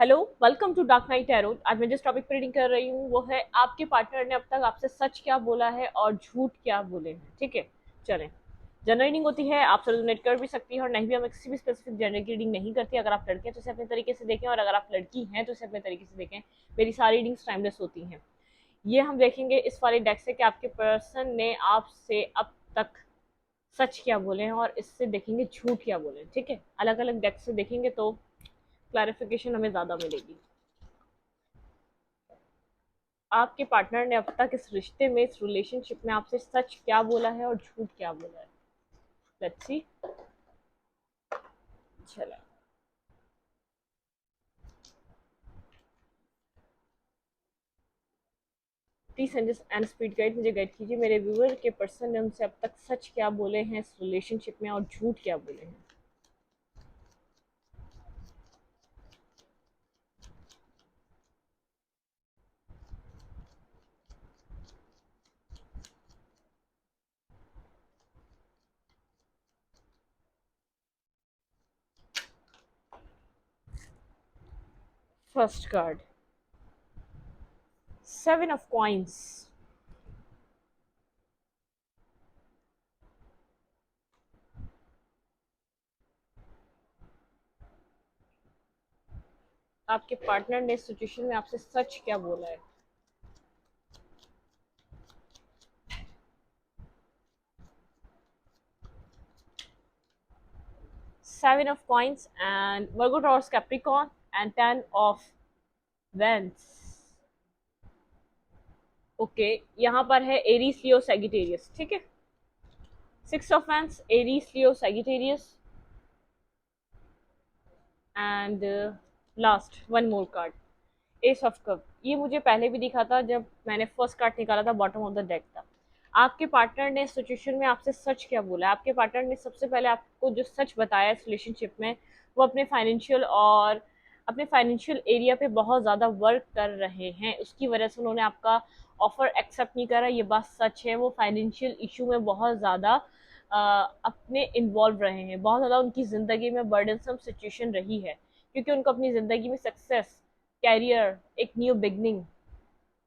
Hello, welcome to dark night tarot. आज मैं जिस टॉपिक पर रीडिंग कर रही हूँ वो है आपके पार्टनर ने अब तक आपसे सच क्या बोला है और झूठ क्या बोले हैं। ठीक है, चलें। जनरल रीडिंग होती है, आप रेजोनेट कर भी सकती है और नहीं भी। हम किसी भी स्पेसिफिक जेंडर की रीडिंग नहीं करती। अगर आप लड़के हैं तो इसे अपने तरीके से देखें, और अगर आप लड़की हैं तो इसे अपने तरीके से देखें। मेरी सारी रीडिंग्स टाइमलेस होती हैं। ये हम देखेंगे इस वाले डेक से कि आपके पर्सन ने आपसे अब तक सच क्या बोले हैं और इससे देखेंगे झूठ क्या बोले हैं। ठीक है, अलग अलग डेक से देखेंगे तो क्लैरिफिकेशन हमें ज़्यादा मिलेगी। आपके पार्टनर ने अब तक इस रिश्ते में, इस रिलेशनशिप में आपसे सच क्या बोला है और झूठ क्या बोला है। Let's see. चला। प्लीज एंड स्पीड गाइड मुझे गाइड कीजिए। मेरे व्यूअर के पर्सन ने उनसे अब तक सच क्या बोले हैं इस रिलेशनशिप में और झूठ क्या बोले हैं। First card, seven of coins. आपके पार्टनर ने इस सिचुएशन में आपसे सच क्या बोला है। Seven of coins and Virgo Taurus Capricorn and ten of wands. Okay, यहाँ पर है एरीज, लियो, सैगिटेरियस। ठीक है, six of wands, Aries, Leo, Sagittarius and last one more card, ace of cup. ये मुझे पहले भी दिखा था जब मैंने फर्स्ट कार्ड निकाला था, बॉटम ऑफ द डेक था। आपके पार्टनर ने सिचुएशन में आपसे सच क्या बोला। आपके पार्टनर ने सबसे पहले आपको जो सच बताया इस रिलेशनशिप में, वो अपने फाइनेंशियल एरिया पे बहुत ज़्यादा वर्क कर रहे हैं। उसकी वजह से उन्होंने आपका ऑफर एक्सेप्ट नहीं करा, ये बात सच है। वो फाइनेंशियल इशू में बहुत ज़्यादा अपने इन्वॉल्व रहे हैं। बहुत ज़्यादा उनकी ज़िंदगी में बर्डनसम सिचुएशन रही है, क्योंकि उनको अपनी ज़िंदगी में सक्सेस, कैरियर, एक न्यू बिगनिंग,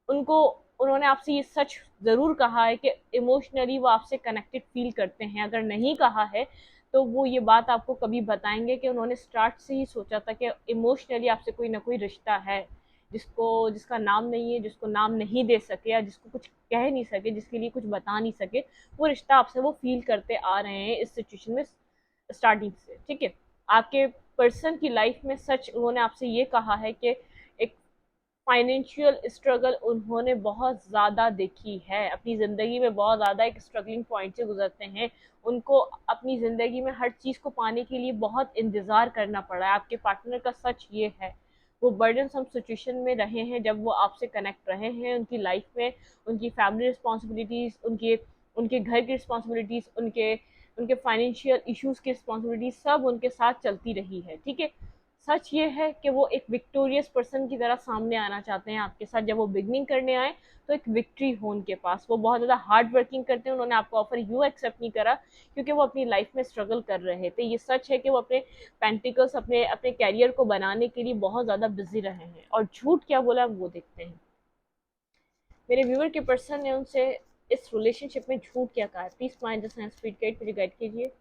उनको उन्होंने आपसे ये सच ज़रूर कहा है कि इमोशनली वो आपसे कनेक्टेड फील करते हैं। अगर नहीं कहा है तो वो ये बात आपको कभी बताएंगे कि उन्होंने स्टार्ट से ही सोचा था कि इमोशनली आपसे कोई ना कोई रिश्ता है, जिसका नाम नहीं है, जिसको नाम नहीं दे सके या जिसको कुछ कह नहीं सके, जिसके लिए कुछ बता नहीं सके। वो रिश्ता आपसे वो फील करते आ रहे हैं इस सिचुएशन में स्टार्टिंग से। ठीक है, आपके पर्सन की लाइफ में सच उन्होंने आपसे ये कहा है कि एक फाइनेंशियल स्ट्रगल उन्होंने बहुत ज़्यादा देखी है अपनी ज़िंदगी में। बहुत ज़्यादा एक स्ट्रगलिंग पॉइंट से गुजरते हैं। उनको अपनी ज़िंदगी में हर चीज़ को पाने के लिए बहुत इंतज़ार करना पड़ा है। आपके पार्टनर का सच ये है, वो बर्डनसम सिचुएशन में रहे हैं जब वो आपसे कनेक्ट रहे हैं। उनकी लाइफ में उनकी फैमिली रिस्पॉन्सिबिलिटीज़, उनके उनके घर की रिस्पॉन्सिबिलिटीज़, उनके उनके फाइनेंशियल इश्यूज़ की रिस्पॉन्सिबिलिटीज सब उनके साथ चलती रही है। ठीक है, सच ये है कि वो एक विक्टोरियस पर्सन की तरह सामने आना चाहते हैं आपके साथ। जब वो बिगनिंग करने आए तो एक विक्ट्री हो उनके पास। वो बहुत ज़्यादा हार्ड वर्किंग करते हैं। उन्होंने आपको ऑफर यूँ एक्सेप्ट नहीं करा क्योंकि वो अपनी लाइफ में स्ट्रगल कर रहे थे। ये सच है कि वो अपने पेंटिकल्स, अपने अपने कैरियर को बनाने के लिए बहुत ज़्यादा बिजी रहे हैं। और झूठ क्या बोला वो देखते हैं। मेरे व्यूअर के पर्सन ने उनसे इस रिलेशनशिप में झूठ क्या कहा है। Please mind the science speed guide, मुझे गाइड कीजिए।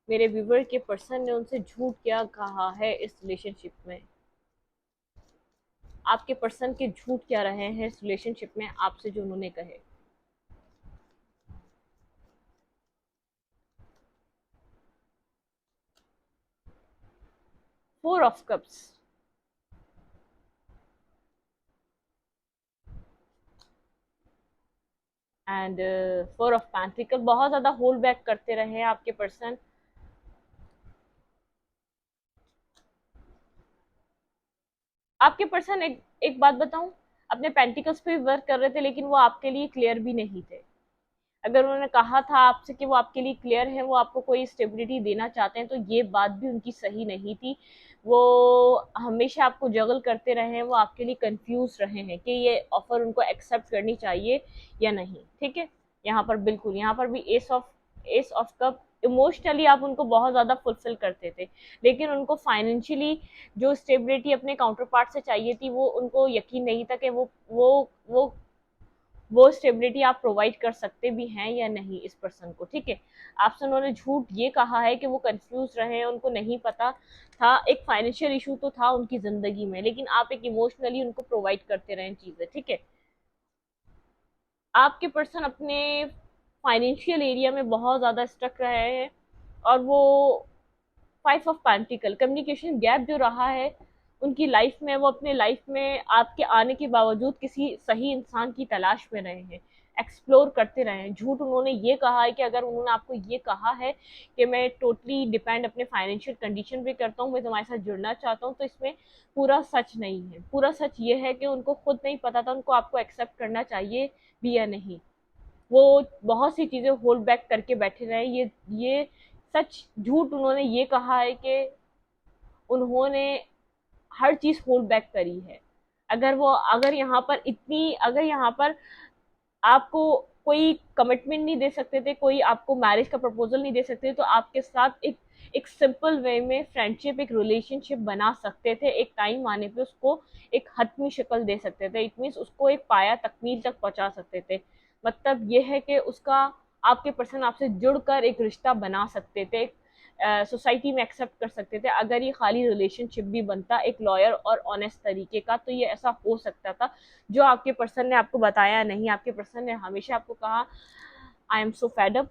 मेरे व्यूवर के पर्सन ने उनसे झूठ क्या कहा है इस रिलेशनशिप में। आपके पर्सन के झूठ क्या रहे हैं इस रिलेशनशिप में आपसे जो उन्होंने कहे। Four of cups and four of pentacle. बहुत ज्यादा होल्ड बैक करते रहे हैं आपके पर्सन। आपके पर्सन एक बात बताऊं, अपने पेंटिकल्स पे वर्क कर रहे थे, लेकिन वो आपके लिए क्लियर भी नहीं थे। अगर उन्होंने कहा था आपसे कि वो आपके लिए क्लियर है, वो आपको कोई स्टेबिलिटी देना चाहते हैं, तो ये बात भी उनकी सही नहीं थी। वो हमेशा आपको जगल करते रहे हैं। वो आपके लिए कंफ्यूज रहे हैं कि ये ऑफर उनको एक्सेप्ट करनी चाहिए या नहीं। ठीक है, यहाँ पर बिल्कुल, यहाँ पर भी एस ऑफ कप इमोशनली आप उनको बहुत ज़्यादा फुलफिल करते थे, लेकिन उनको फाइनेंशियली जो स्टेबिलिटी अपने काउंटर पार्ट से चाहिए थी, वो उनको यकीन नहीं था कि वो स्टेबिलिटी आप प्रोवाइड कर सकते भी हैं या नहीं इस पर्सन को। ठीक है, आपसे उन्होंने झूठ ये कहा है कि वो कंफ्यूज रहे, उनको नहीं पता था, एक फाइनेंशियल इशू तो था उनकी जिंदगी में, लेकिन आप एक इमोशनली उनको प्रोवाइड करते रहे चीजें। ठीक है, आपके पर्सन अपने फाइनेंशियल एरिया में बहुत ज़्यादा स्टक रहे हैं, और वो 5 ऑफ पेंटिकल कम्युनिकेशन गैप जो रहा है उनकी लाइफ में, वो अपने लाइफ में आपके आने के बावजूद किसी सही इंसान की तलाश में रहे हैं, एक्सप्लोर करते रहे हैं। झूठ उन्होंने ये कहा है कि अगर उन्होंने आपको ये कहा है कि मैं टोटली डिपेंड अपने फाइनेंशियल कंडीशन पे करता हूँ, मैं तुम्हारे साथ जुड़ना चाहता हूँ, तो इसमें पूरा सच नहीं है। पूरा सच ये है कि उनको खुद नहीं पता था उनको आपको एक्सेप्ट करना चाहिए भी या नहीं। वो बहुत सी चीज़ें होल्ड बैक करके बैठे रहे। ये सच झूठ उन्होंने ये कहा है कि उन्होंने हर चीज़ होल्ड बैक करी है। अगर यहाँ पर आपको कोई कमिटमेंट नहीं दे सकते थे, कोई आपको मैरिज का प्रपोजल नहीं दे सकते थे, तो आपके साथ एक सिंपल वे में फ्रेंडशिप, एक रिलेशनशिप बना सकते थे। एक टाइम आने पे उसको एक हतमी शक्ल दे सकते थे, इट मीन्स उसको एक पाया तकमील तक पहुंचा सकते थे। मतलब ये है कि उसका आपके पर्सन आपसे जुड़कर एक रिश्ता बना सकते थे, सोसाइटी में एक्सेप्ट कर सकते थे। अगर ये खाली रिलेशनशिप भी बनता एक लॉयर और ऑनेस्ट तरीके का, तो ये ऐसा हो सकता था। जो आपके पर्सन ने आपको बताया नहीं, आपके पर्सन ने हमेशा आपको कहा I am so fed up,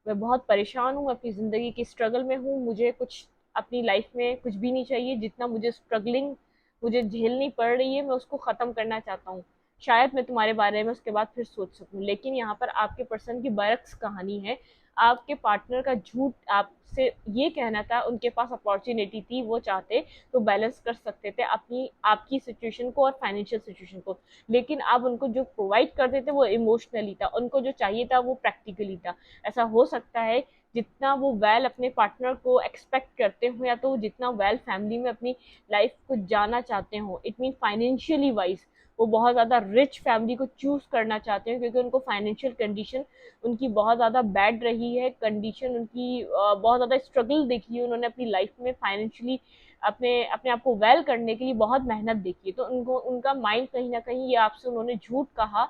मैं बहुत परेशान हूँ, अपनी ज़िंदगी की स्ट्रगल में हूँ, मुझे कुछ अपनी लाइफ में कुछ भी नहीं चाहिए, जितना मुझे स्ट्रगलिंग मुझे झेलनी पड़ रही है मैं उसको ख़त्म करना चाहता हूँ। शायद मैं तुम्हारे बारे में उसके बाद फिर सोच सकूँ। लेकिन यहाँ पर आपके पर्सन की बरक्स कहानी है। आपके पार्टनर का झूठ आपसे ये कहना था, उनके पास अपॉर्चुनिटी थी, वो चाहते तो बैलेंस कर सकते थे अपनी आपकी सिचुएशन को और फाइनेंशियल सिचुएशन को, लेकिन आप उनको जो प्रोवाइड करते थे वो इमोशनली था, उनको जो चाहिए था वो प्रैक्टिकली था। ऐसा हो सकता है जितना वो वेल अपने पार्टनर को एक्सपेक्ट करते हो, या तो जितना वेल फैमिली में अपनी लाइफ को जाना चाहते हो, इट मीन फाइनेंशियली वाइज वो बहुत ज़्यादा रिच फैमिली को चूज करना चाहते हैं, क्योंकि उनको फाइनेंशियल कंडीशन उनकी बहुत ज़्यादा बैड रही है, कंडीशन उनकी बहुत ज़्यादा स्ट्रगल देखी है उन्होंने अपनी लाइफ में फाइनेंशियली, अपने अपने आप को वेल करने के लिए बहुत मेहनत देखी है। तो उनको उनका माइंड कहीं ना कहीं ये आपसे उन्होंने झूठ कहा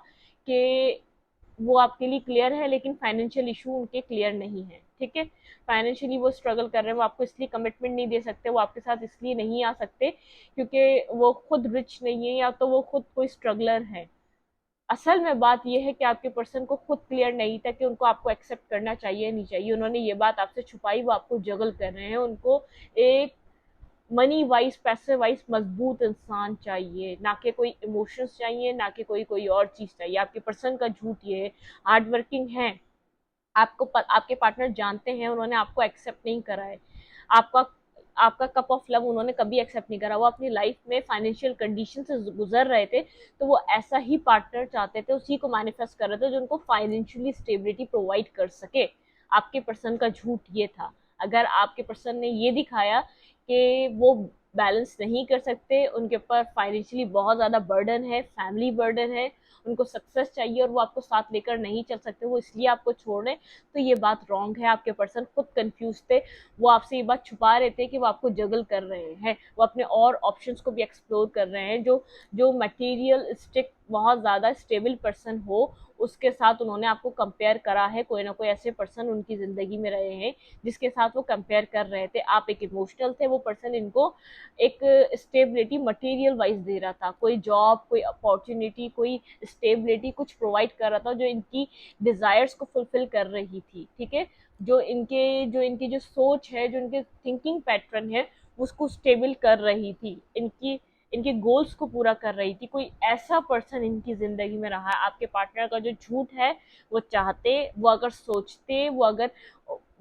कि वो आपके लिए क्लियर है, लेकिन फाइनेंशियल इशू उनके क्लियर नहीं है। ठीक है, फाइनेंशियली वो स्ट्रगल कर रहे हैं, वो आपको इसलिए कमिटमेंट नहीं दे सकते, वो आपके साथ इसलिए नहीं आ सकते क्योंकि वो खुद रिच नहीं है, या तो वो खुद कोई स्ट्रगलर है। असल में बात यह है कि आपके पर्सन को खुद क्लियर नहीं था कि उनको आपको एक्सेप्ट करना चाहिए नहीं चाहिए। उन्होंने ये बात आपसे छुपाई, वो आपको जगल कर रहे हैं। उनको एक मनी वाइज, पैसे वाइज मजबूत इंसान चाहिए, ना कि कोई इमोशंस चाहिए, ना कि कोई और चीज चाहिए। आपके पर्सन का झूठ ये है, हार्ड वर्किंग है, आपके पार्टनर जानते हैं उन्होंने आपको एक्सेप्ट नहीं करा है, आपका आपका कप ऑफ लव उन्होंने कभी एक्सेप्ट नहीं करा। वो अपनी लाइफ में फाइनेंशियल कंडीशन से गुजर रहे थे, तो वो ऐसा ही पार्टनर चाहते थे, उसी को मैनिफेस्ट कर रहे थे जो उनको फाइनेंशियली स्टेबिलिटी प्रोवाइड कर सके। आपके पर्सन का झूठ ये था। अगर आपके पर्सन ने ये दिखाया कि वो बैलेंस नहीं कर सकते, उनके ऊपर फाइनेंशियली बहुत ज़्यादा बर्डन है, फैमिली बर्डन है, उनको सक्सेस चाहिए और वो आपको साथ लेकर नहीं चल सकते, वो इसलिए आपको छोड़ रहे हैं, तो ये बात रॉन्ग है। आपके पर्सन खुद कंफ्यूज थे, वो आपसे ये बात छुपा रहे थे कि वो आपको जगल कर रहे हैं, वो अपने और ऑप्शंस को भी एक्सप्लोर कर रहे हैं। जो जो मटेरियलिस्टिक बहुत ज़्यादा स्टेबल पर्सन हो उसके साथ उन्होंने आपको कंपेयर करा है। कोई ना कोई ऐसे पर्सन उनकी ज़िंदगी में रहे हैं जिसके साथ वो कंपेयर कर रहे थे। आप एक इमोशनल थे, वो पर्सन इनको एक स्टेबिलिटी मटेरियल वाइज दे रहा था, कोई जॉब, कोई अपॉर्चुनिटी, कोई स्टेबिलिटी कुछ प्रोवाइड कर रहा था जो इनकी डिजायर्स को फुलफिल कर रही थी। ठीक है, जो इनकी जो सोच है, जो इनके थिंकिंग पैटर्न है, उसको स्टेबल कर रही थी, इनके गोल्स को पूरा कर रही थी। कोई ऐसा पर्सन इनकी जिंदगी में रहा है। आपके पार्टनर का जो झूठ है, वो चाहते, वो अगर सोचते, वो अगर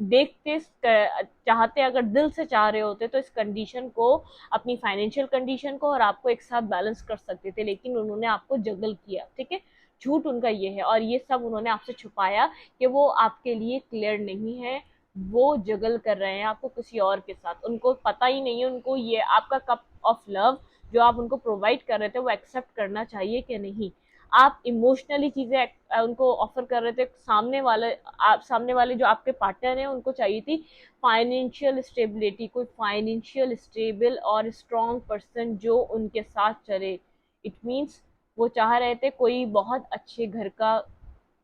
देखते, चाहते, अगर दिल से चाह रहे होते तो इस कंडीशन को, अपनी फाइनेंशियल कंडीशन को और आपको एक साथ बैलेंस कर सकते थे, लेकिन उन्होंने आपको जगल किया। ठीक है, झूठ उनका ये है, और ये सब उन्होंने आपसे छुपाया कि वो आपके लिए क्लियर नहीं है, वो जगल कर रहे हैं आपको किसी और के साथ। उनको पता ही नहीं है, उनको ये आपका कप ऑफ लव जो आप उनको प्रोवाइड कर रहे थे वो एक्सेप्ट करना चाहिए कि नहीं। आप इमोशनली चीज़ें उनको ऑफर कर रहे थे, सामने वाले जो आपके पार्टनर हैं उनको चाहिए थी फाइनेंशियल स्टेबिलिटी, कोई फाइनेंशियल स्टेबल और स्ट्रॉन्ग पर्सन जो उनके साथ चले। इट मीन्स वो चाह रहे थे कोई बहुत अच्छे घर का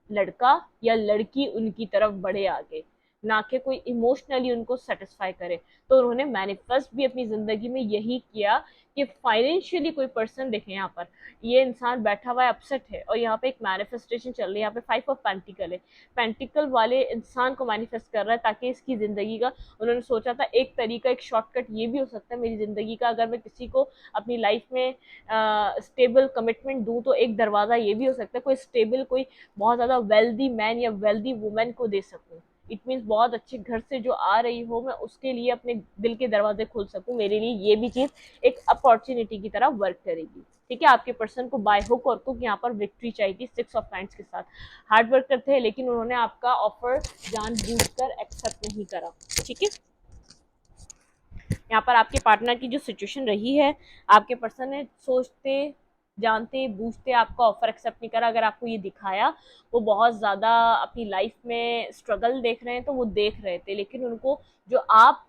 लड़का या लड़की उनकी तरफ बढ़े आगे, ना कि कोई इमोशनली उनको सेटिस्फाई करे। तो उन्होंने मैनिफेस्ट भी अपनी ज़िंदगी में यही किया कि फाइनेंशियली कोई पर्सन देखें, यहाँ पर ये इंसान बैठा हुआ है, अपसेट है, और यहाँ पे एक मैनिफेस्टेशन चल रही है, यहाँ पे 5 ऑफ पेंटिकल है, पेंटिकल वाले इंसान को मैनिफेस्ट कर रहा है ताकि इसकी ज़िंदगी का, उन्होंने सोचा था एक तरीका, एक शॉर्टकट ये भी हो सकता है मेरी ज़िंदगी का, अगर मैं किसी को अपनी लाइफ में स्टेबल कमिटमेंट दूँ तो एक दरवाज़ा ये भी हो सकता है कोई स्टेबल, कोई बहुत ज़्यादा वेल्दी मैन या वेल्दी वुमेन को दे सकूँ। इट मीन्स बहुत अच्छे घर से जो आ रही हो, मैं उसके लिए अपने दिल के दरवाजे खोल सकूँ, मेरे लिए ये भी चीज़ एक अपॉर्चुनिटी की तरह वर्क करेगी। ठीक है, आपके पर्सन को बाय हुक और कुक यहाँ पर विक्ट्री चाहिए थी 6 ऑफ पैंट्स के साथ। हार्ड वर्क करते हैं लेकिन उन्होंने आपका ऑफर जानबूझकर एक्सेप्ट नहीं करा। ठीक है, यहाँ पर आपके पार्टनर की जो सिचुएशन रही है, आपके पर्सन ने सोचते जानते बूझते आपका ऑफर एक्सेप्ट नहीं करा। अगर आपको ये दिखाया वो बहुत ज़्यादा अपनी लाइफ में स्ट्रगल देख रहे हैं तो वो देख रहे थे, लेकिन उनको जो आप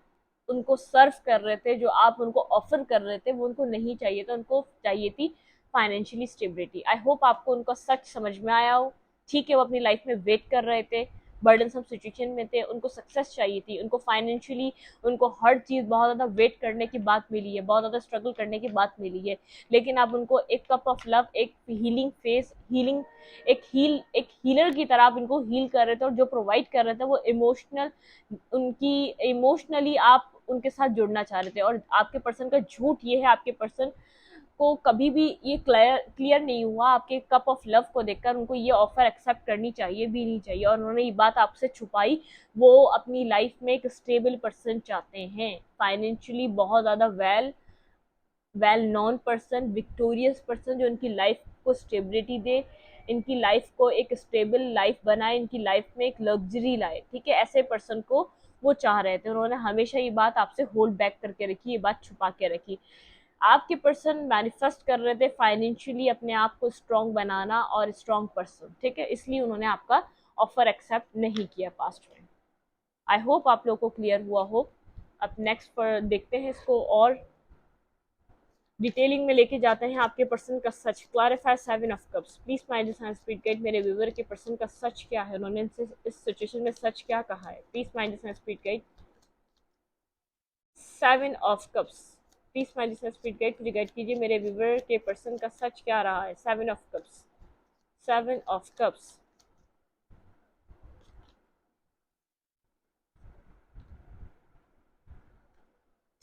उनको सर्व कर रहे थे, जो आप उनको ऑफर कर रहे थे, वो उनको नहीं चाहिए था, उनको चाहिए थी फाइनेंशियली स्टेबिलिटी। आई होप आपको उनका सच समझ में आया हो। ठीक है, वो अपनी लाइफ में वेट कर रहे थे, बर्डनसम सिचुएशन में थे, उनको सक्सेस चाहिए थी, उनको फाइनेंशियली उनको हर चीज़ बहुत ज़्यादा वेट करने की बात मिली है, बहुत ज़्यादा स्ट्रगल करने की बात मिली है, लेकिन आप उनको एक कप ऑफ लव, एक हीलिंग फेस, एक हीलर की तरह आप इनको हील कर रहे थे, और जो प्रोवाइड कर रहे थे वो उनकी इमोशनली आप उनके साथ जुड़ना चाह रहे थे। और आपके पर्सन का झूठ ये है, आपके पर्सन को कभी भी ये क्लियर नहीं हुआ आपके कप ऑफ लव को देखकर उनको ये ऑफर एक्सेप्ट करनी चाहिए भी नहीं चाहिए, और उन्होंने ये बात आपसे छुपाई। वो अपनी लाइफ में एक स्टेबल पर्सन चाहते हैं, फाइनेंशियली बहुत ज़्यादा well known person, victorious person, जो इनकी लाइफ को स्टेबिलिटी दे, इनकी लाइफ को एक स्टेबल लाइफ बनाए, इनकी लाइफ में एक लग्जरी लाए। ठीक है, ऐसे पर्सन को वो चाह रहे थे। उन्होंने हमेशा ये बात आपसे होल्ड बैक करके रखी, ये बात छुपा के रखी। आपके पर्सन मैनिफेस्ट कर रहे थे फाइनेंशियली अपने आप को स्ट्रॉन्ग बनाना और स्ट्रॉन्ग पर्सन। ठीक है, इसलिए उन्होंने आपका ऑफर एक्सेप्ट नहीं किया पास्ट में। आई होप आप लोगों को क्लियर हुआ हो। अब नेक्स्ट पर देखते हैं इसको और डिटेलिंग में लेके जाते हैं। आपके पर्सन का सच, clarify 7 of cups. Please my decide speed guide, मेरे व्यूअर के पर्सन का सच क्या है, उन्होंने इस सिचुएशन में सच क्या कहा है। Please my decide speed guide 7 of cups. Please my decide speed guide मुझे गाइड कीजिए, मेरे व्यूअर के पर्सन का सच क्या रहा है। 7 of cups, 7 of cups.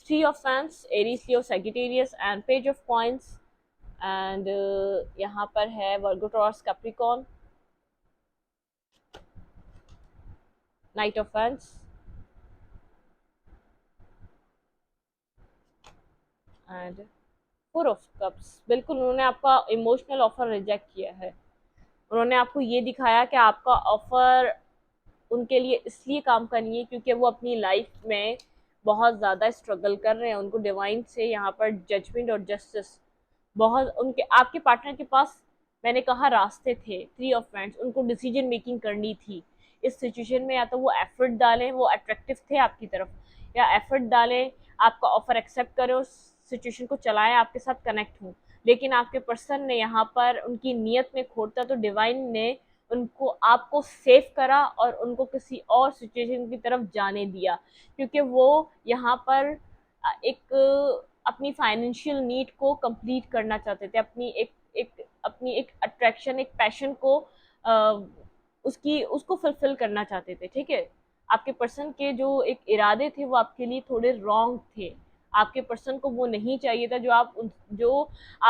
Three of Wands, Aries, Leo, Sagittarius and Page of Coins, and यहाँ पर है Virgo, Taurus, Capricorn, Knight of Wands and 4 of cups. बिल्कुल उन्होंने आपका इमोशनल ऑफर रिजेक्ट किया है। उन्होंने आपको ये दिखाया कि आपका ऑफर उनके लिए इसलिए काम का नहीं है क्योंकि वो अपनी लाइफ में बहुत ज़्यादा स्ट्रगल कर रहे हैं। उनको डिवाइन से यहाँ पर जजमेंट और जस्टिस बहुत, उनके आपके पार्टनर के पास मैंने कहा रास्ते थे। 3 ऑफ वैंड्स, उनको डिसीजन मेकिंग करनी थी इस सिचुएशन में, या तो वो एफर्ट डालें, वो अट्रैक्टिव थे आपकी तरफ, या एफर्ट डालें, आपका ऑफर एक्सेप्ट करें, उस सिचुएशन को चलाएं, आपके साथ कनेक्ट हों। लेकिन आपके पर्सन ने यहाँ पर उनकी नीयत में खोटा तो डिवाइन ने उनको आपको सेव करा और उनको किसी और सिचुएशन की तरफ जाने दिया, क्योंकि वो यहाँ पर एक अपनी फाइनेंशियल नीड को कंप्लीट करना चाहते थे, अपनी एक अट्रैक्शन, एक पैशन को उसकी उसको फुलफिल करना चाहते थे। ठीक है, आपके पर्सन के जो एक इरादे थे वो आपके लिए थोड़े रॉन्ग थे। आपके पर्सन को वो नहीं चाहिए था जो आप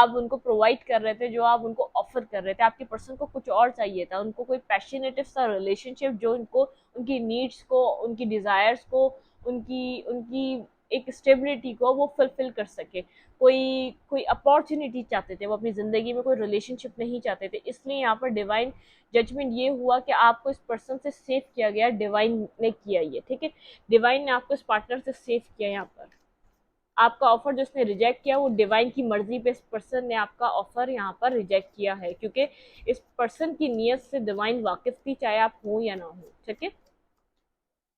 उनको प्रोवाइड कर रहे थे, जो आप उनको ऑफर कर रहे थे। आपके पर्सन को कुछ और चाहिए था, उनको कोई पैशनेटिव सा रिलेशनशिप जो उनको उनकी नीड्स को, उनकी डिज़ायर्स को, उनकी उनकी एक स्टेबिलिटी को वो फुलफिल कर सके। कोई कोई अपॉर्चुनिटी चाहते थे, वो अपनी ज़िंदगी में कोई रिलेशनशिप नहीं चाहते थे। इसलिए यहाँ पर डिवाइन जजमेंट ये हुआ कि आपको इस पर्सन से सेव किया गया, डिवाइन ने किया ये। ठीक है, डिवाइन ने आपको इस पार्टनर से सेव किया यहाँ पर। आपका ऑफर जो उसने रिजेक्ट किया वो डिवाइन की मर्जी पे इस पर्सन ने आपका ऑफर यहाँ पर रिजेक्ट किया है, क्योंकि इस पर्सन की नीयत से डिवाइन वाकिफ थी, चाहे आप हो या ना हो। ठीक है,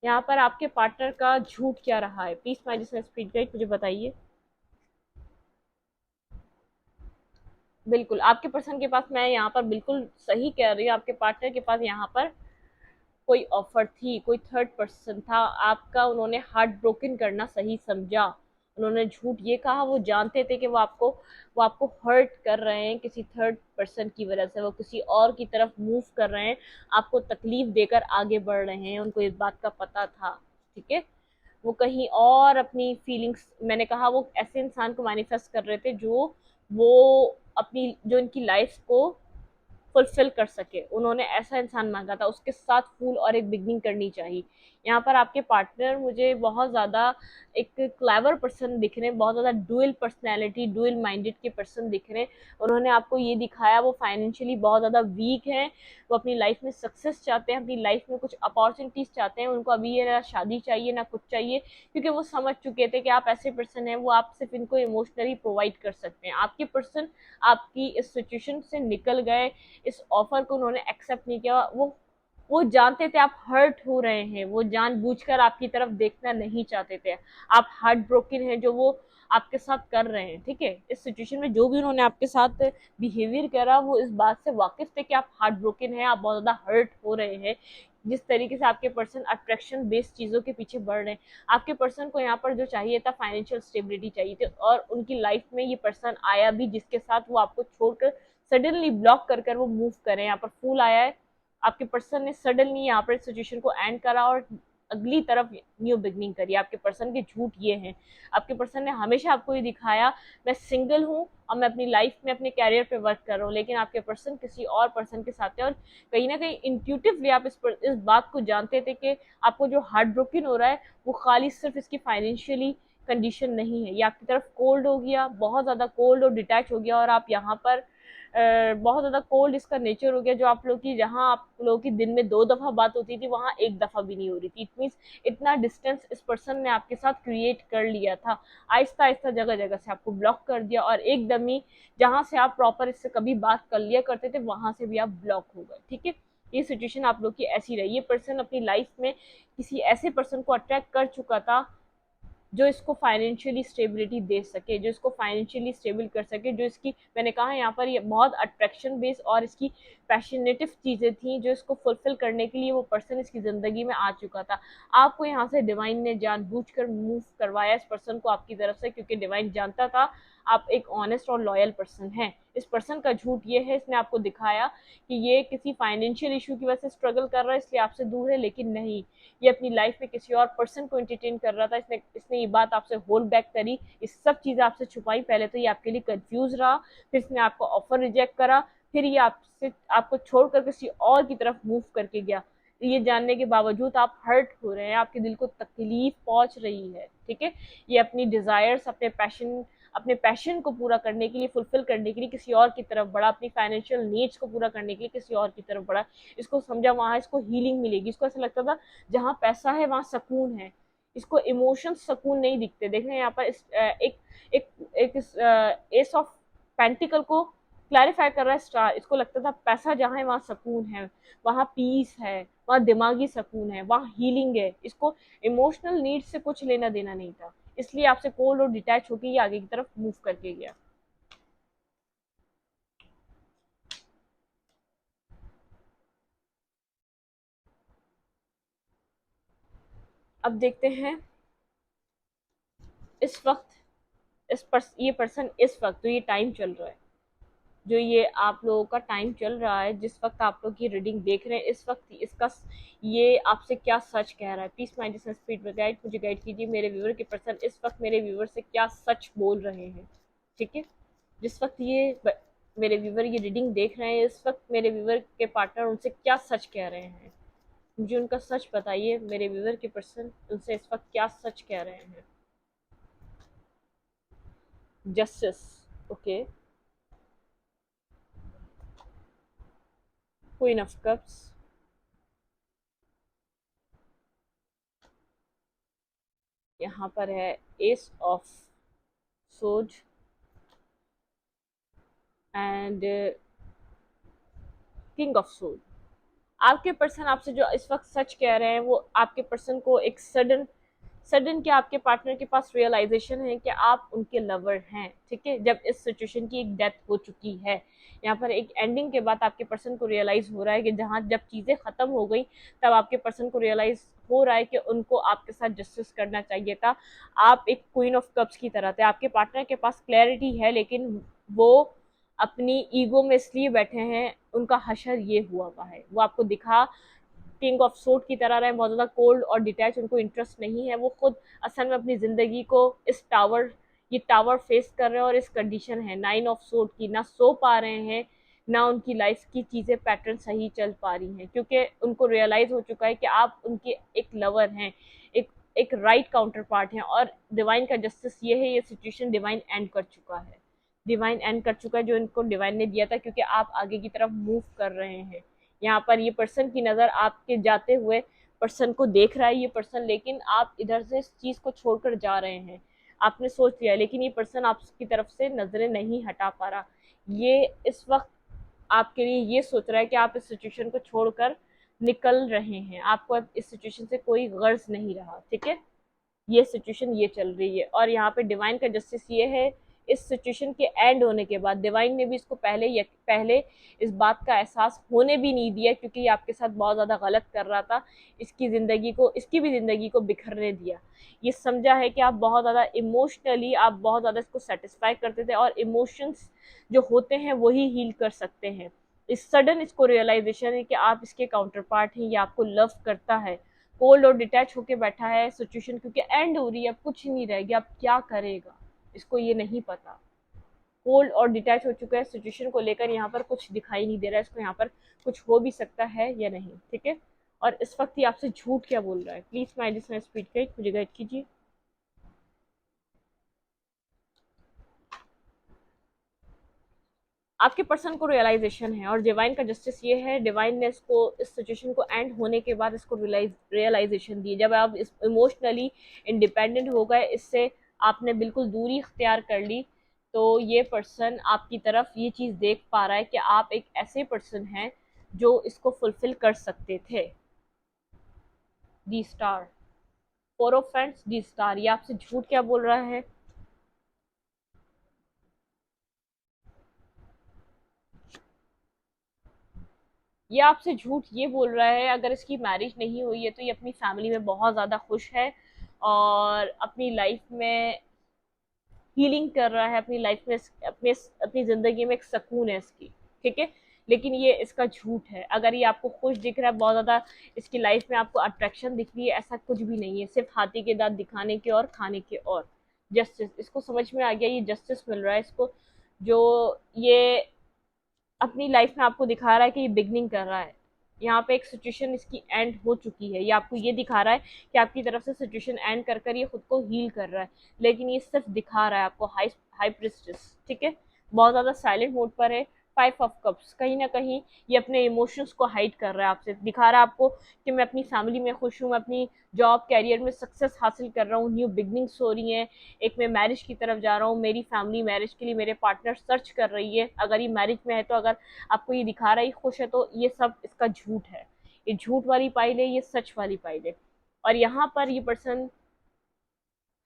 यहाँ पर आपके पार्टनर का झूठ क्या रहा है, प्लीज माय स्पीड गाइड मुझे बताइए। बिल्कुल आपके पर्सन के पास, मैं यहाँ पर बिल्कुल सही कह रही हूँ, आपके पार्टनर के पास यहाँ पर कोई ऑफर थी, कोई थर्ड पर्सन था आपका, उन्होंने हार्ट ब्रोकन करना सही समझा, उन्होंने झूठ ये कहा, वो जानते थे कि वो आपको हर्ट कर रहे हैं किसी थर्ड पर्सन की वजह से, वो किसी और की तरफ मूव कर रहे हैं, आपको तकलीफ देकर आगे बढ़ रहे हैं, उनको इस बात का पता था। ठीक है, वो कहीं और अपनी फीलिंग्स, मैंने कहा वो ऐसे इंसान को मैनिफेस्ट कर रहे थे जो वो अपनी जो इनकी लाइफ को फुलफिल कर सके, उन्होंने ऐसा इंसान मांगा था, उसके साथ फूल और एक बिगनिंग करनी चाहिए। यहाँ पर आपके पार्टनर मुझे बहुत ज़्यादा एक क्लेवर पर्सन दिख रहे हैं, बहुत ज़्यादा डुअल पर्सनैलिटी, डुअल माइंडेड के पर्सन दिख रहे हैं। उन्होंने आपको ये दिखाया वो फाइनेंशियली बहुत ज़्यादा वीक हैं, वो अपनी लाइफ में सक्सेस चाहते हैं, अपनी लाइफ में कुछ अपॉर्चुनिटीज़ चाहते हैं, उनको अभी ये ना शादी चाहिए ना कुछ चाहिए, क्योंकि वो समझ चुके थे कि आप ऐसे पर्सन हैं, वो आप सिर्फ इनको इमोशनली प्रोवाइड कर सकते हैं। आपके पर्सन आपकी इस सिचुएशन से निकल गए, इस ऑफर को उन्होंने एक्सेप्ट नहीं किया, वो जानते थे आप हर्ट हो रहे हैं, वो जानबूझकर आपकी तरफ देखना नहीं चाहते थे, आप हार्ट ब्रोकन हैं जो वो आपके साथ कर रहे हैं। ठीक है, इस सिचुएशन में जो भी उन्होंने आपके साथ बिहेवियर करा, वो इस बात से वाकिफ थे कि आप हार्ट ब्रोकन हैं, आप बहुत ज़्यादा हर्ट हो रहे हैं, जिस तरीके से आपके पर्सन अट्रैक्शन बेस्ड चीज़ों के पीछे बढ़ रहे हैं। आपके पर्सन को यहाँ पर जो चाहिए था फाइनेंशियल स्टेबिलिटी चाहिए थी, और उनकी लाइफ में ये पर्सन आया भी जिसके साथ वो आपको छोड़कर सडनली ब्लॉक कर कर वो मूव करें। यहाँ पर फूल आया है, आपके पर्सन ने सडनली यहाँ पर सिचुएशन को एंड करा और अगली तरफ न्यू बिगनिंग करी। आपके पर्सन के झूठ ये हैं, आपके पर्सन ने हमेशा आपको ये दिखाया मैं सिंगल हूँ और मैं अपनी लाइफ में अपने कैरियर पे वर्क कर रहा हूँ, लेकिन आपके पर्सन किसी और पर्सन के साथ है, और कहीं ना कहीं इंट्यूटिवली आप इस बात को जानते थे कि आपको जो हार्ट ब्रोकन हो रहा है वो खाली सिर्फ इसकी फाइनेंशियली कंडीशन नहीं है, ये आपकी तरफ कोल्ड हो गया, बहुत ज़्यादा कोल्ड और डिटैच हो गया, और आप यहाँ पर बहुत ज़्यादा कोल्ड इसका नेचर हो गया, जो आप लोग की, जहाँ आप लोगों की दिन में 2 दफ़ा बात होती थी वहाँ 1 दफ़ा भी नहीं हो रही थी। इट मीन्स इतना डिस्टेंस इस पर्सन ने आपके साथ क्रिएट कर लिया था, आहिस्ता आहिस्ता जगह जगह से आपको ब्लॉक कर दिया, और एकदम ही जहाँ से आप प्रॉपर इससे कभी बात कर लिया करते थे वहाँ से भी आप ब्लॉक हो गए। ठीक है, ये सिचुएशन आप लोग की ऐसी रही। ये पर्सन अपनी लाइफ में किसी ऐसे पर्सन को अट्रैक्ट कर चुका था जो इसको फाइनेंशियली स्टेबिलिटी दे सके, जो इसको फाइनेंशियली स्टेबल कर सके, जो इसकी, मैंने कहा यहाँ पर ये बहुत अट्रैक्शन बेस्ड और इसकी पैशनेटिव चीज़ें थी, जो इसको फुलफिल करने के लिए वो पर्सन इसकी ज़िंदगी में आ चुका था। आपको यहाँ से डिवाइन ने जानबूझकर मूव करवाया इस पर्सन को आपकी तरफ से, क्योंकि डिवाइन जानता था आप एक ऑनेस्ट और लॉयल पर्सन हैं। इस पर्सन का झूठ ये है, इसने आपको दिखाया कि ये किसी फाइनेंशियल इशू की वजह से स्ट्रगल कर रहा है इसलिए आपसे दूर है, लेकिन नहीं, ये अपनी लाइफ में किसी और पर्सन को एंटरटेन कर रहा था। इसने ये बात आपसे होल्ड बैक करी, इस सब चीज़ें आपसे छुपाई, पहले तो ये आपके लिए कंफ्यूज रहा, फिर इसने आपको ऑफर रिजेक्ट करा, फिर ये आपसे आपको छोड़कर किसी और की तरफ मूव करके गया। ये जानने के बावजूद आप हर्ट हो रहे हैं, आपके दिल को तकलीफ पहुंच रही है। ठीक है, ये अपनी डिजायर्स, अपने पैशन को पूरा करने के लिए, फुलफिल करने के लिए किसी और की तरफ बढ़ा, अपनी फाइनेंशियल नीड्स को पूरा करने के लिए किसी और की तरफ बढ़ा। इसको समझा वहां इसको हीलिंग मिलेगी, इसको ऐसा लगता था जहाँ पैसा है वहां सुकून है, इसको इमोशन सुकून नहीं दिखते। देख रहे हैं यहाँ पर एक एक एक एस ऑफ पेंटिकल को क्लैरिफाई कर रहा है स्टार, इसको लगता था पैसा जहाँ है वहाँ सुकून है, वहाँ पीस है, वहाँ दिमागी सुकून है, वहाँ हीलिंग है, इसको इमोशनल नीड से कुछ लेना देना नहीं था, इसलिए आपसे कोल्ड और डिटैच होकर ये आगे की तरफ मूव करके गया। अब देखते हैं इस वक्त ये पर्सन इस वक्त जो ये टाइम चल रहा है, जो ये आप लोगों का टाइम चल रहा है, जिस वक्त आप लोग की रीडिंग देख रहे हैं, इस वक्त इसका ये आपसे क्या सच कह रहा है। प्लीज माय डिस्टेंस स्पीड में गाइड, मुझे गाइड कीजिए, मेरे व्यूवर के पर्सन इस वक्त मेरे व्यूवर से क्या सच बोल रहे हैं। ठीक है, जिस वक्त मेरे व्यूवर ये रीडिंग देख रहे हैं, इस वक्त मेरे व्यूवर के पार्टनर उनसे क्या सच कह रहे हैं, मुझे उनका सच बताइए। मेरे व्यूवर के पर्सन उनसे इस वक्त क्या सच कह रहे हैं। Justice, okay, queen of cups, यहाँ पर है एस ऑफ सोड एंड किंग ऑफ सोड। आपके पर्सन आपसे जो इस वक्त सच कह रहे हैं, वो आपके पर्सन को एक सडन सडन क्या आपके पार्टनर के पास रियलाइजेशन है कि आप उनके लवर हैं, ठीक है। जब इस सिचुएशन की एक डेथ हो चुकी है, यहाँ पर एक एंडिंग के बाद आपके पर्सन को रियलाइज हो रहा है कि जहाँ जब चीज़ें ख़त्म हो गई, तब आपके पर्सन को रियलाइज हो रहा है कि उनको आपके साथ जस्टिस करना चाहिए था। आप एक क्वीन ऑफ कप्स की तरह थे। आपके पार्टनर के पास क्लैरिटी है, लेकिन वो अपनी ईगो में इसलिए बैठे हैं, उनका हशर ये हुआ है, वो आपको दिखा किंग ऑफ सोड की तरह रहे, बहुत ज़्यादा कोल्ड और डिटैच, उनको इंटरेस्ट नहीं है। वो खुद असल में अपनी ज़िंदगी को इस टावर ये टावर फेस कर रहे हैं और इस कंडीशन है नाइन ऑफ सोड की, ना सो पा रहे हैं, ना उनकी लाइफ की चीज़ें पैटर्न सही चल पा रही हैं, क्योंकि उनको रियलाइज़ हो चुका है कि आप उनके एक लवर हैं, एक एक राइट काउंटर पार्ट हैं। और डिवाइन का जस्टिस ये है, ये सिचुएशन डिवाइन एंड कर चुका है, डिवाइन एंड कर चुका है जो इनको डिवाइन ने दिया था, क्योंकि आप आगे की तरफ मूव कर रहे हैं। यहाँ पर ये पर्सन की नज़र आपके जाते हुए पर्सन को देख रहा है ये पर्सन, लेकिन आप इधर से इस चीज़ को छोड़कर जा रहे हैं। आपने सोच लिया, लेकिन ये पर्सन आपकी तरफ से नज़रें नहीं हटा पा रहा। ये इस वक्त आपके लिए ये सोच रहा है कि आप इस सिचुएशन को छोड़कर निकल रहे हैं, आपको अब इस सिचुएशन से कोई गर्ज नहीं रहा, ठीक है। ये सिचुएशन ये चल रही है, और यहाँ पे डिवाइन का जस्टिस ये है, इस सिचुएशन के एंड होने के बाद डिवाइन ने भी इसको पहले इस बात का एहसास होने भी नहीं दिया, क्योंकि ये आपके साथ बहुत ज़्यादा गलत कर रहा था, इसकी भी ज़िंदगी को बिखरने दिया। ये समझा है कि आप बहुत ज़्यादा इमोशनली, आप बहुत ज़्यादा इसको सेटिस्फाई करते थे, और इमोशंस जो होते हैं वही हील कर सकते हैं। इस सडन इसको रियलाइजेशन है कि आप इसके काउंटर पार्ट हैं, ये आपको लव करता है, कोल्ड और डिटैच होके बैठा है सिचुएशन, क्योंकि एंड हो रही है, अब कुछ नहीं रह गया, अब क्या करेगा इसको ये नहीं पता। कोल्ड और डिटैच हो चुका है सिचुएशन को लेकर, यहाँ पर कुछ दिखाई नहीं दे रहा है इसको, यहाँ पर कुछ हो भी सकता है या नहीं, ठीक है। और इस वक्त ये आपसे झूठ क्या बोल रहा है, please my this my speed guide, मुझे गाइड कीजिए। आपके पर्सन को रियलाइजेशन है, और डिवाइन का जस्टिस ये है, डिवाइन ने इसको इस सिचुएशन को एंड होने के बाद इसको रियलाइजेशन दी। जब आप इस इमोशनली इंडिपेंडेंट हो गए, इससे आपने बिल्कुल दूरी इख्तियार कर ली, तो ये पर्सन आपकी तरफ ये चीज़ देख पा रहा है कि आप एक ऐसे पर्सन हैं जो इसको फुलफिल कर सकते थे। D star, four of friends, D star, ये आपसे झूठ क्या बोल रहा है। ये आपसे झूठ ये बोल रहा है, अगर इसकी मैरिज नहीं हुई है तो ये अपनी फैमिली में बहुत ज़्यादा खुश है, और अपनी लाइफ में हीलिंग कर रहा है, अपनी लाइफ में अपने अपनी ज़िंदगी में एक सुकून है इसकी, ठीक है। लेकिन ये इसका झूठ है। अगर ये आपको खुश दिख रहा है बहुत ज़्यादा, इसकी लाइफ में आपको अट्रैक्शन दिख रही है, ऐसा कुछ भी नहीं है, सिर्फ हाथी के दांत दिखाने के और खाने के। और जस्टिस, इसको समझ में आ गया, ये जस्टिस मिल रहा है इसको, जो ये अपनी लाइफ में आपको दिखा रहा है कि ये बिगनिंग कर रहा है। यहाँ पे एक सिचुएशन इसकी एंड हो चुकी है, ये आपको ये दिखा रहा है कि आपकी तरफ से सिचुएशन एंड कर कर ये खुद को हील कर रहा है, लेकिन ये सिर्फ दिखा रहा है आपको, हाई हाई प्रिस्टेस, ठीक है। बहुत ज़्यादा साइलेंट मोड पर है। फाइव ऑफ कप्स, कहीं ना कहीं ये अपने इमोशंस को हाइड कर रहा है आपसे, दिखा रहा है आपको कि मैं अपनी फैमिली में खुश हूँ, मैं अपनी जॉब कैरियर में सक्सेस हासिल कर रहा हूँ, न्यू बिगनिंग्स हो रही हैं, एक मैं मैरिज की तरफ जा रहा हूँ, मेरी फैमिली मैरिज के लिए मेरे पार्टनर सर्च कर रही है। अगर ये मैरिज में है तो, अगर आपको ये दिखा रहा है खुश है, तो ये सब इसका झूठ है। ये झूठ वाली पाइल है, ये सच वाली पाइल है। और यहाँ पर ये पर्सन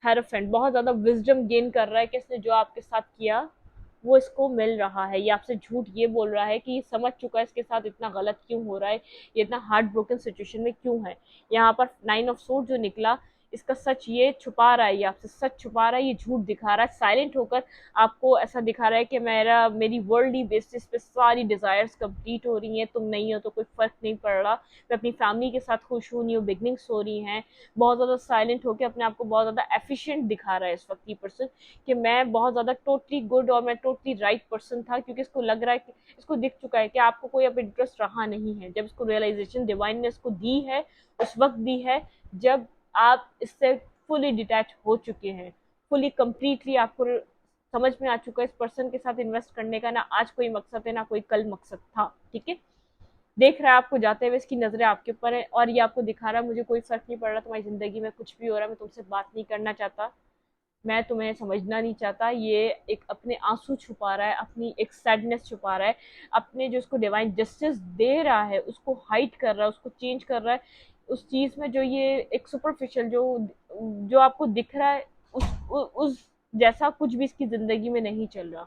हेरोफेंट बहुत ज़्यादा विजडम गेन कर रहा है कि इसने जो आपके साथ किया वो इसको मिल रहा है। ये आपसे झूठ ये बोल रहा है कि ये समझ चुका है इसके साथ इतना गलत क्यों हो रहा है, ये इतना हार्ट ब्रोकन सिचुएशन में क्यों है। यहाँ पर नाइन ऑफ सोर्ड जो निकला, इसका सच ये छुपा रहा है, ये आपसे सच छुपा रहा है, ये झूठ दिखा रहा है, साइलेंट होकर आपको ऐसा दिखा रहा है कि मेरी वर्ल्डली बेसिस पे सारी डिज़ायर्स कंप्लीट हो रही हैं, तुम नहीं हो तो कोई फ़र्क नहीं पड़ रहा, मैं अपनी फैमिली के साथ खुश हूँ, न्यू बिगनिंग्स हो रही हैं। बहुत ज़्यादा साइलेंट होकर अपने आप को बहुत ज़्यादा एफिशिएंट दिखा रहा है इस वक्त ये पर्सन, कि मैं बहुत ज़्यादा टोटली गुड और मैं टोटली राइट पर्सन था, क्योंकि इसको लग रहा है कि इसको दिख चुका है कि आपको कोई अब इंटरेस्ट रहा नहीं है। जब इसको रियलाइजेशन डिवाइन ने इसको दी है, उस वक्त दी है जब आप इससे फुली डिटैच हो चुके हैं, फुली कंप्लीटली आपको समझ में आ चुका है इस पर्सन के साथ इन्वेस्ट करने का ना आज कोई मकसद है, ना कोई कल मकसद था, ठीक है। देख रहा है आपको जाते हुए, इसकी नजरें आपके ऊपर है, और ये आपको दिखा रहा है मुझे कोई फर्क नहीं पड़ रहा, तुम्हारी जिंदगी में कुछ भी हो रहा है, मैं तुमसे बात नहीं करना चाहता, मैं तुम्हें समझना नहीं चाहता, ये एक अपने आंसू छुपा रहा है, अपनी एक सैडनेस छुपा रहा है, अपने जो उसको डिवाइन जस्टिस दे रहा है उसको हाइड कर रहा है, उसको चेंज कर रहा है उस चीज में जो ये एक सुपरफिशियल जो जो आपको दिख रहा है उस जैसा कुछ भी इसकी जिंदगी में नहीं चल रहा।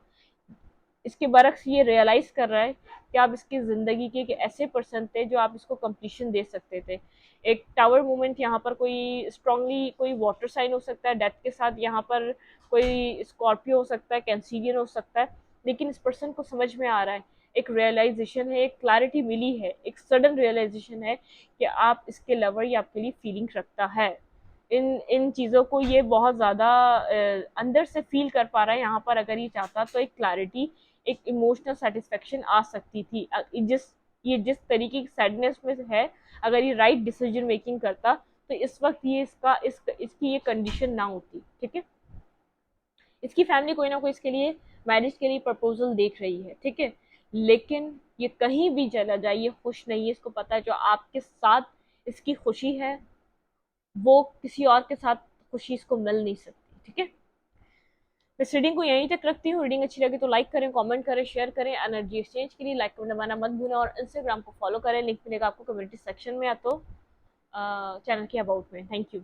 इसके बरक्स ये रियलाइज कर रहा है कि आप इसकी जिंदगी के एक ऐसे पर्सन थे जो आप इसको कंप्लीशन दे सकते थे। एक टावर मोमेंट यहाँ पर कोई स्ट्रांगली कोई वाटर साइन हो सकता है डेथ के साथ, यहाँ पर कोई स्कॉर्पियो हो सकता है, कैंसिलियन हो सकता है, लेकिन इस पर्सन को समझ में आ रहा है, एक रियलाइजेशन है, एक क्लैरिटी मिली है, एक सडन रियलाइजेशन है कि आप इसके लवर या आपके लिए फीलिंग रखता है। इन इन चीज़ों को ये बहुत ज़्यादा अंदर से फील कर पा रहा है। यहाँ पर अगर ये चाहता तो एक क्लैरिटी, एक इमोशनल सेटिस्फेक्शन आ सकती थी। ये जिस तरीके की सैडनेस में है, अगर ये राइट डिसीजन मेकिंग करता तो इस वक्त ये इसकी ये कंडीशन ना होती। ठीक है, इसकी फैमिली कोई ना कोई इसके लिए मैरिज के लिए प्रपोजल देख रही है, ठीक है, लेकिन ये कहीं भी चला जाए ये खुश नहीं है। इसको पता है जो आपके साथ इसकी खुशी है वो किसी और के साथ खुशी इसको मिल नहीं सकती। ठीक है, मैं इस रीडिंग को यहीं तक रखती हूँ। रीडिंग अच्छी लगी तो लाइक करें, कमेंट करें, शेयर करें। एनर्जी एक्सचेंज के लिए लाइक कमेंट दबाना मत भूलें और इंस्टाग्राम को फॉलो करें, लिंक मिलेगा आपको कम्युनिटी सेक्शन में या तो चैनल के अबाउट में। Thank you.